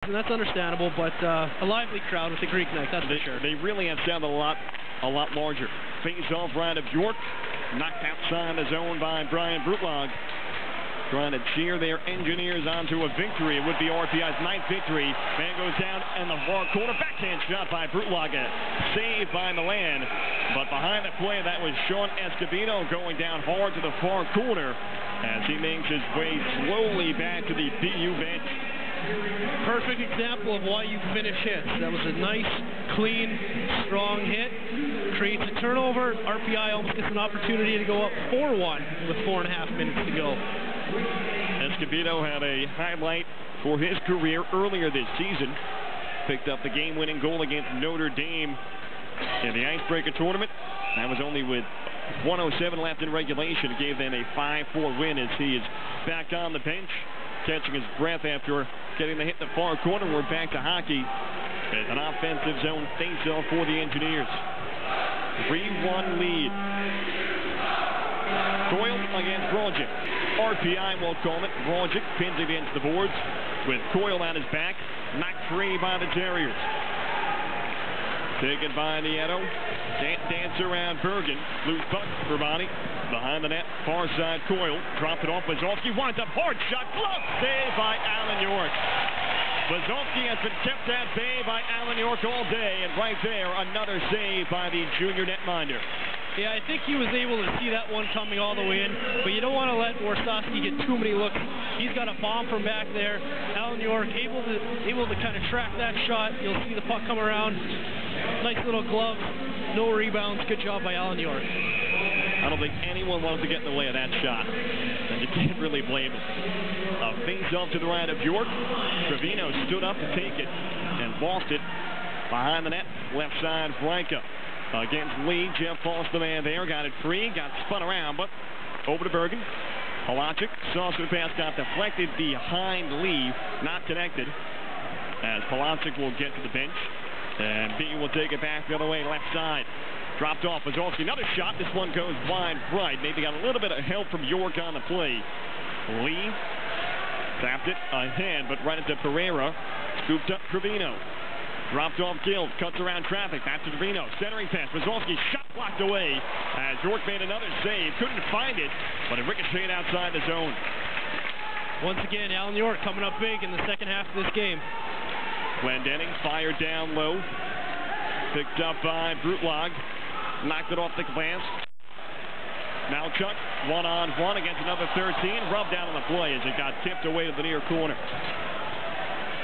and that's understandable, but a lively crowd with the Greek night, that's for sure. They really have sounded a lot larger. Face-off right of York, knocked outside the zone by Brian Brutlog. Trying to cheer their engineers onto a victory. It would be RPI's 9th victory. Man goes down in the far corner. Backhand shot by Brutlog. Saved by Milan. But behind the play, that was Sean Escobedo going down hard to the far corner as he makes his way slowly back to the BU bench. Perfect example of why you finish hits. That was a nice, clean, strong hit. Creates a turnover. RPI almost gets an opportunity to go up 4-1 with 4.5 minutes to go. Escobedo had a highlight for his career earlier this season. Picked up the game-winning goal against Notre Dame in the Icebreaker tournament. That was only with 1:07 left in regulation. It gave them a 5-4 win as he is back on the bench, catching his breath after getting the hit in the far corner. We're back to hockey. It's an offensive zone face-off for the Engineers. 3-1 lead. Coyle against Brodzic. RPI will call it. Brodzic pins it into the boards with Coyle on his back. Knocked free by the Terriers. Taken by Nieto. Dance around Bergen. Loose puck for Bonnie. Behind the net, far side Coyle. Dropped it off. Bazalski winds up hard shot. Glove saved by Alan York. Bazalski has been kept at bay by Alan York all day. And right there, another save by the junior netminder. Yeah, I think he was able to see that one coming all the way in, but you don't want to let Warsawski get too many looks. He's got a bomb from back there. Alan York able to kind of track that shot. You'll see the puck come around. Nice little glove, no rebounds. Good job by Alan York. I don't think anyone wants to get in the way of that shot, and you can't really blame him. A face-off to the right of York. Trevino stood up to take it and lost it behind the net. Left side, Franca. Against Lee, Jeff False, the man there, got it free, got spun around, but over to Bergen. Halacic, saucer pass got deflected behind Lee, not connected, as Halacic will get to the bench, and B will take it back the other way, left side. Dropped off, Bazalski, another shot, this one goes wide right, maybe got a little bit of help from York on the play. Lee tapped it ahead, but right into Pereira, scooped up Trevino. Dropped off Gill, cuts around traffic, back to Trevino, centering pass, Bazalski shot blocked away as York made another save, couldn't find it, but it ricocheted outside the zone. Once again, Alan York coming up big in the second half of this game. Glendenning fired down low, picked up by Brutlog, knocked it off the glass. Malchuk, one-on-one against another 13, rubbed down on the play as it got tipped away to the near corner.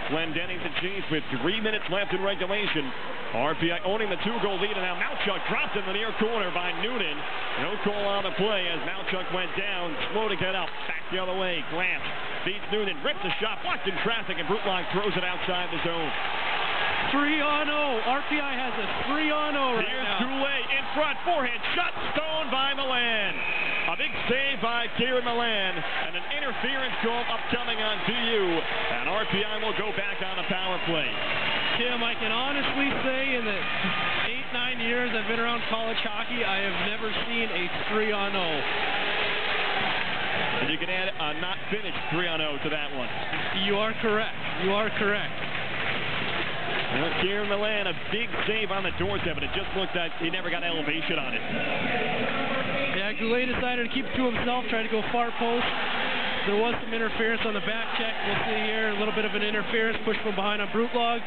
Glendenning to chase with 3 minutes left in regulation. RPI owning the 2-goal lead, and now Malchuk dropped in the near corner by Noonan. No call on the play as Malchuk went down, slow to get up. Back the other way, Glass beats Noonan, rips a shot, blocked in traffic, and Brutlog throws it outside the zone. 3-0. RPI has a 3-0 right Here's now. Goulet in front, forehand shot, stoned by Milan. A big save by Kieran Milan, and an interference call upcoming on BU, and RPI will go back on a power play. Tim, I can honestly say in the 8-9 years I've been around college hockey, I have never seen a 3-0. And you can add a not finished 3-0 to that one. You are correct. You are correct. Well, Kieran Milan, a big save on the doorstep, but it just looked like he never got elevation on it. Yeah, Goulet decided to keep it to himself, tried to go far post. There was some interference on the back check. We'll see here, a little bit of an interference, push from behind on Brutlog.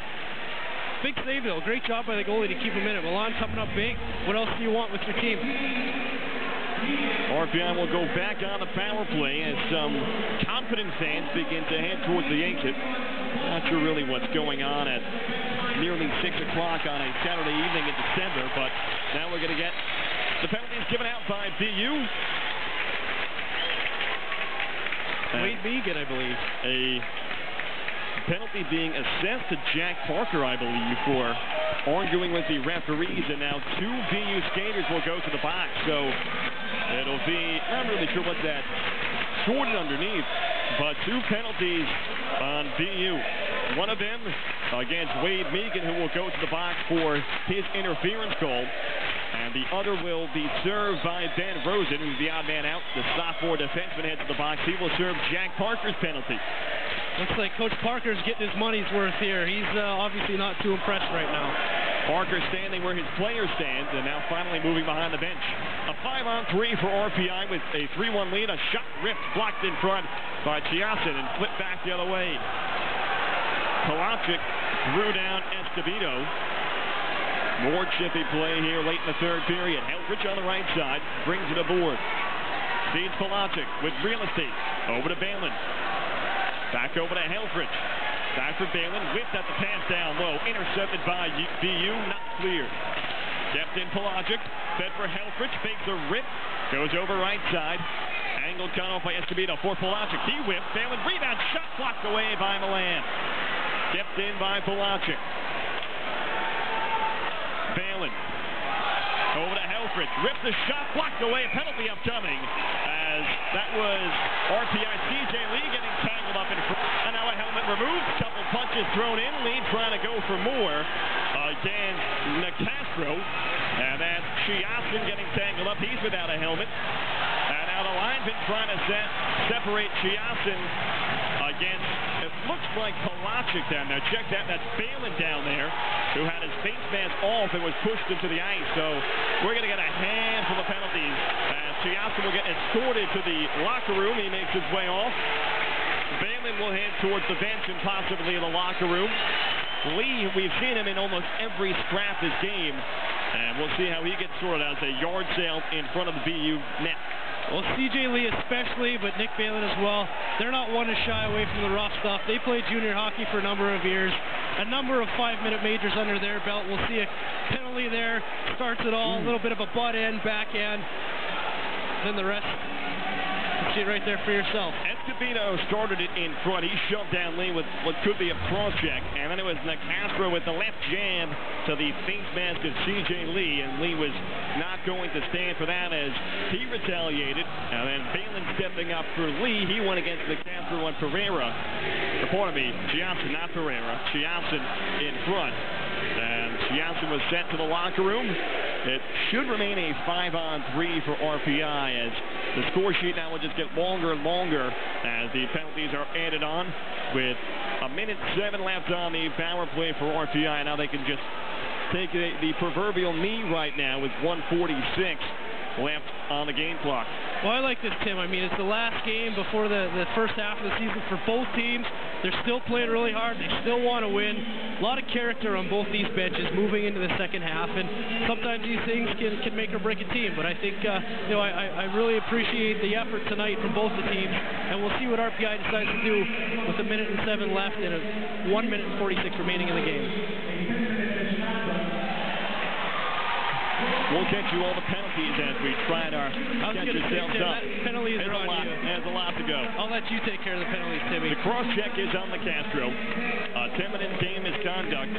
Big save, though. Great job by the goalie to keep him in it. Milan coming up big. What else do you want with your team? RPI will go back on the power play as some confident fans begin to head towards the exit. Not sure really what's going on at nearly 6 o'clock on a Saturday evening in December, but now we're going to get the penalties given out by BU. Wade Megan, I believe. A penalty being assessed to Jack Parker, I believe, for arguing with the referees, and now 2 BU skaters will go to the box. So it'll be, I'm not really sure what that shorted underneath, but 2 penalties on BU. One of them against Wade Megan, who will go to the box for his interference goal. And the other will be served by Ben Rosen, who's the odd man out. The sophomore defenseman heads to the box. He will serve Jack Parker's penalty. Looks like Coach Parker's getting his money's worth here. He's obviously not too impressed right now. Parker standing where his player stands, and now finally moving behind the bench. A 5-on-3 for RPI with a 3-1 lead. A shot ripped, blocked in front by Chiasson and flipped back the other way. Polacic threw down Escobedo. More chippy play here late in the third period. Helfrich on the right side brings it aboard. Feeds Polacic with real estate. Over to Balin. Back over to Helfrich. Back for Balin. Whipped at the pass down low. Intercepted by BU. Not cleared. Kept in Polacic. Fed for Helfrich. Fakes a rip. Goes over right side. Angled cut off by Escobedo for Polacic. He whipped. Balin rebound. Shot blocked away by Milan. Kept in by Polacic. Balin. Over to Helfrich. Ripped the shot. Blocked away. Penalty upcoming. As that was RPI CJ Lee getting tangled up in front. And now a helmet removed. Couple punches thrown in. Lee trying to go for more against Nicastro. And then Chiasson getting tangled up. He's without a helmet. And now the linesman trying to separate Chiasson against, it looks like Polacic down there. Check that. That's Balin down there, who had his face mask off and was pushed into the ice. So we're going to get a handful of penalties. Chiasson will get escorted to the locker room. He makes his way off. Balin will head towards the bench and possibly in the locker room. Lee, we've seen him in almost every scrap this game. And we'll see how he gets sorted out as a yard sale in front of the BU net. Well, CJ Lee especially, but Nick Balin as well. They're not one to shy away from the rough stuff. They played junior hockey for a number of years. A number of 5-minute majors under their belt. We'll see a penalty there. Starts it all. A little bit of a butt end, back end. Then the rest, you see it right there for yourself. Escobedo started it in front. He shoved down Lee with what could be a cross check. And then it was Nicastro with the left jab to the face mask of CJ Lee. And Lee was not going to stand for that as he retaliated. And then Balin stepping up for Lee. He went against Nicastro and Pereira. Or pardon me, Chiasson, not Pereira. Chiasson in front. And Chiasson was sent to the locker room. It should remain a 5-on-3 for RPI as the score sheet now will just get longer and longer as the penalties are added on with 1:07 left on the power play for RPI. Now they can just take the proverbial knee right now with 1:46 left on the game clock. Well, I like this, Tim. I mean, it's the last game before the first half of the season for both teams. They're still playing really hard. They still want to win. A lot of character on both these benches moving into the second half, and sometimes these things can make or break a team. But I think, I really appreciate the effort tonight from both the teams, and we'll see what RPI decides to do with 1:07 left and 1:46 remaining in the game. We'll get you all the penalties as we try to catch yourselves up. Penalties are on you. There's a lot to go. I'll let you take care of the penalties, Timmy. The cross-check is on Nicastro. 10-minute game misconduct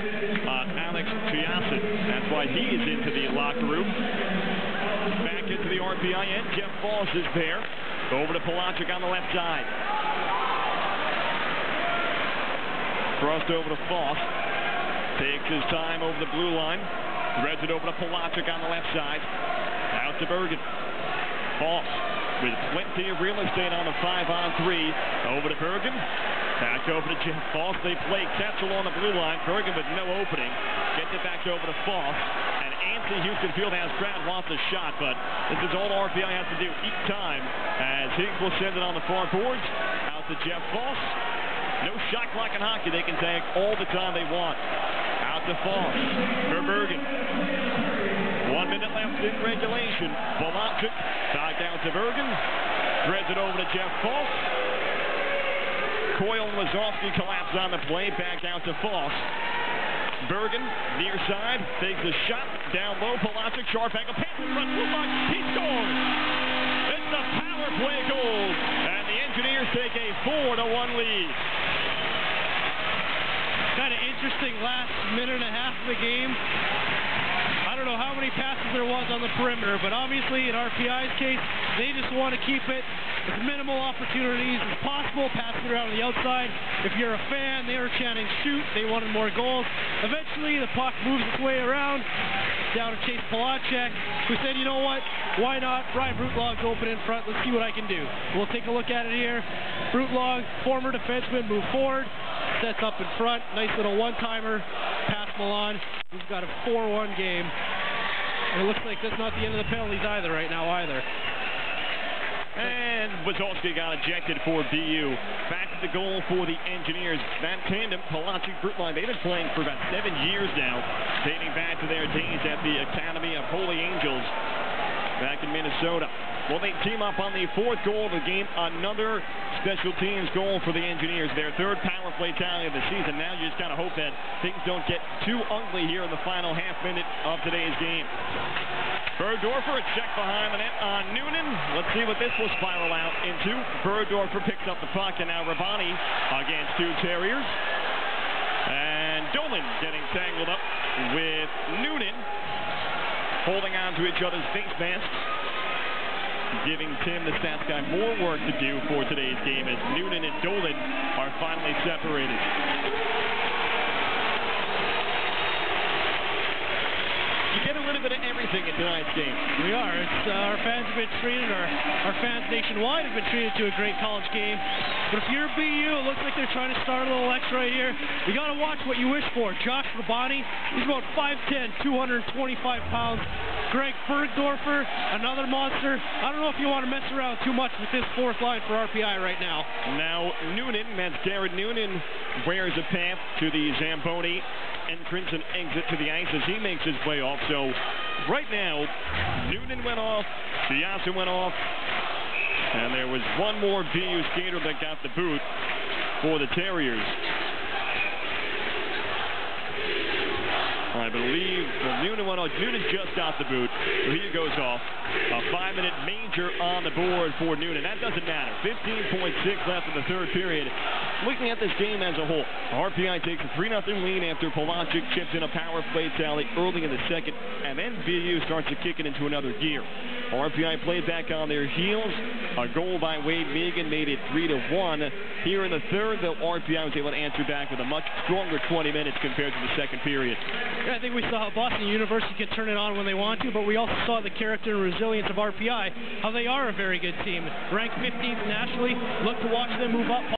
on Alex Chiasson. That's why he is into the locker room. Back into the RPI end. Jeff Foss is there. Over to Polacic on the left side. Crossed over to Foss. Takes his time over the blue line. Threads it over to Polacic on the left side. Out to Bergen. Foss with plenty of real estate on the 5-on-3. Over to Bergen. Back over to Jeff Foss. They play catch along the blue line. Bergen with no opening. Gets it back over to Foss. And Anthony Houston Fieldhouse crowd wants a shot, but this is all RPI has to do each time as Higgs will send it on the far boards. Out to Jeff Foss. No shot clock in hockey. They can take all the time they want. Out to Foss for Bergen. 1 minute left in regulation. Polacic back down to Bergen. Threads it over to Jeff Foss. Coyle and Wazowski collapse on the play. Back down to Foss. Bergen, near side, takes a shot. Down low, Polacic, sharp angle, pass in front, blue line, he scores! It's a power play goal, and the Engineers take a 4-1 lead. Kind of interesting last minute and a half of the game. I don't know how many passes there was on the perimeter, but obviously in RPI's case, they just want to keep it as minimal opportunities as possible, passing it around the outside. If you're a fan, they were chanting shoot. They wanted more goals. Eventually, the puck moves its way around down to Chase Polacic, who said, you know what, why not? Brian Brutlog's open in front. Let's see what I can do. We'll take a look at it here. Brutlog, former defenseman, move forward, sets up in front. Nice little one-timer past Milan. We've got a 4-1 game. And it looks like that's not the end of the penalties either right now either. And Wazowski got ejected for BU. Back at the goal for the Engineers. That tandem, Polacic-Brutlog, they've been playing for about 7 years now, dating back to their days at the Academy of Holy Angels back in Minnesota. Well, they team up on the 4th goal of the game. Another special teams goal for the Engineers. Their 3rd power play tally of the season. Now you just got to hope that things don't get too ugly here in the final half minute of today's game. Bergdorfer, a check behind the net on Noonan. Let's see what this will spiral out into. Bergdorfer picks up the puck, and now Rabani against 2 Terriers. And Dolan getting tangled up with Noonan, holding on to each other's face masks, giving Tim, the stats guy, more work to do for today's game as Noonan and Dolan are finally separated. You get a little bit of everything in tonight's game. We are. Our fans have been treated, our fans nationwide have been treated to a great college game. But if you're BU, it looks like they're trying to start a little extra right here. You got to watch what you wish for. Josh Rabani, he's about 5'10", 225 pounds. Greg Bergdorfer, another monster. I don't know if you want to mess around too much with this 4th line for RPI right now. Now Noonan, that's Garrett Noonan, wears a path to the Zamboni entrance and exit to the ice as he makes his way off. So right now, Noonan went off, Biasa went off, and there was one more BU skater that got the boot for the Terriers. I believe Noonan went off. Noonan just got the boot, so he goes off. A 5-minute major on the board for Noonan. That doesn't matter. 15.6 left in the 3rd period. Looking at this game as a whole, RPI takes a 3-0 lead after Polacic chips in a power play tally early in the 2nd, and then BU starts to kick it into another gear. RPI played back on their heels. A goal by Wade Megan made it 3-1. Here in the 3rd, though, RPI was able to answer back with a much stronger 20 minutes compared to the 2nd period. Yeah, I think we saw how Boston University can turn it on when they want to, but we also saw the character and resilience of RPI, how they are a very good team. Ranked 15th nationally, look to watch them move up.